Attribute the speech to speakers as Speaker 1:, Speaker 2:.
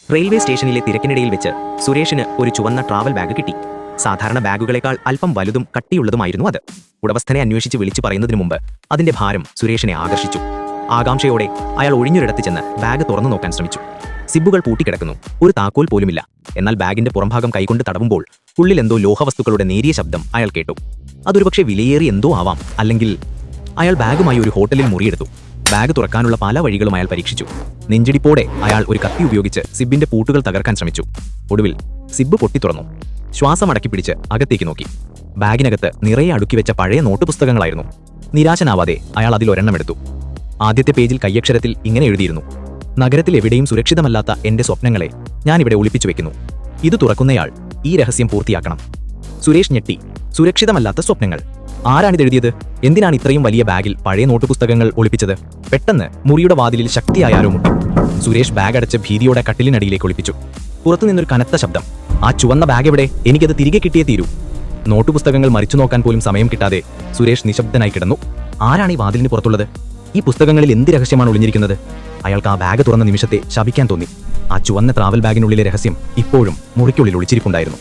Speaker 1: Railway സ്റ്റേഷനിലെ തിരക്കിനിടയിൽ വെച്ച് സുരേഷിന് ഒരു ചുവന്ന ട്രാവൽ ബാഗ് കിട്ടി. സാധാരണ ബാഗുകളെക്കാൾ അല്പം വലുതും കട്ടിയുള്ളതുമായിരുന്നു അത്. ഉടമസ്ഥനെ അന്വേഷിച്ച് വിളിച്ചു പറയുന്നതിനു മുമ്പ് അതിന്റെ ഭാരം സുരേഷിനെ ആകർഷിച്ചു. ആകാംക്ഷയോടെ അയാൾ ഒഴിഞ്ഞൊരിടത്ത് ചെന്ന് ബാഗ് തുറന്നു നോക്കാൻ ശ്രമിച്ചു. സിബുകൾ പൂട്ടിക്കിടക്കുന്നു. ഒരു താക്കോൽ പോലുമില്ല. എന്നാൽ ബാഗിന്റെ പുറംഭാഗം കൈകൊണ്ട് തടവുമ്പോൾ ഉള്ളിൽ എന്തോ ലോഹവസ്തുക്കളുടെ നേരിയ ശബ്ദം അയാൾ കേട്ടു. അതൊരുപക്ഷെ വിലയേറി എന്തോ ആവാം. അല്ലെങ്കിൽ അയാൾ ബാഗുമായി ഒരു ഹോട്ടലിൽ മുറിയെടുത്തു. ബാഗ് തുറക്കാനുള്ള പല വഴികളും അയാൾ പരീക്ഷിച്ചു. നെഞ്ചിടിപ്പോടെ അയാൾ ഒരു കത്തി ഉപയോഗിച്ച് സിബിന്റെ പൂട്ടുകൾ തകർക്കാൻ ശ്രമിച്ചു. ഒടുവിൽ സിബ് പൊട്ടി തുറന്നു. ശ്വാസം അടക്കി പിടിച്ച് അകത്തേക്ക് നോക്കി. ബാഗിനകത്ത് നിറയെ അടുക്കി വെച്ച പഴയ നോട്ട് പുസ്തകങ്ങളായിരുന്നു. നിരാശനാവാതെ അയാൾ അതിലൊരെണ്ണമെടുത്തു. ആദ്യത്തെ പേജിൽ കയ്യക്ഷരത്തിൽ ഇങ്ങനെ എഴുതിയിരുന്നു: നഗരത്തിൽ എവിടെയും സുരക്ഷിതമല്ലാത്ത എന്റെ സ്വപ്നങ്ങളെ ഞാനിവിടെ ഒളിപ്പിച്ചു വെക്കുന്നു. ഇത് തുറക്കുന്നയാൾ ഈ രഹസ്യം പൂർത്തിയാക്കണം. സുരേഷ് ഞെട്ടി. സുരക്ഷിതമല്ലാത്ത സ്വപ്നങ്ങൾ. ആരാണിതെഴുതിയത്? എന്തിനാണ് ഇത്രയും വലിയ ബാഗിൽ പഴയ നോട്ട് പുസ്തകങ്ങൾ ഒളിപ്പിച്ചത്? പെട്ടെന്ന് മുറിയുടെ വാതിലിൽ ശക്തിയായ ആരോ മുട്ടി. സുരേഷ് ബാഗ് അടച്ച് ഭീതിയോടെ കട്ടിലിനടിയിലേക്ക് ഒളിപ്പിച്ചു. പുറത്തുനിന്നൊരു കനത്ത ശബ്ദം: ആ ചുവന്ന ബാഗ് എവിടെ? എനിക്കത് തിരികെ കിട്ടിയേ തീരൂ. നോട്ടുപുസ്തകങ്ങൾ മറിച്ചു നോക്കാൻ പോലും സമയം കിട്ടാതെ സുരേഷ് നിശബ്ദനായി കിടന്നു. ആരാണ് ഈ വാതിലിന് പുറത്തുള്ളത്? ഈ പുസ്തകങ്ങളിൽ എന്ത് രഹസ്യമാണ് ഒളിഞ്ഞിരിക്കുന്നത്? അയാൾക്ക് ആ ബാഗ് തുറന്ന നിമിഷത്തെ ശപിക്കാൻ തോന്നി. ആ ചുവന്ന ട്രാവൽ ബാഗിനുള്ളിലെ രഹസ്യം ഇപ്പോഴും മുറിക്കുള്ളിൽ ഒളിച്ചിരിപ്പുണ്ടായിരുന്നു.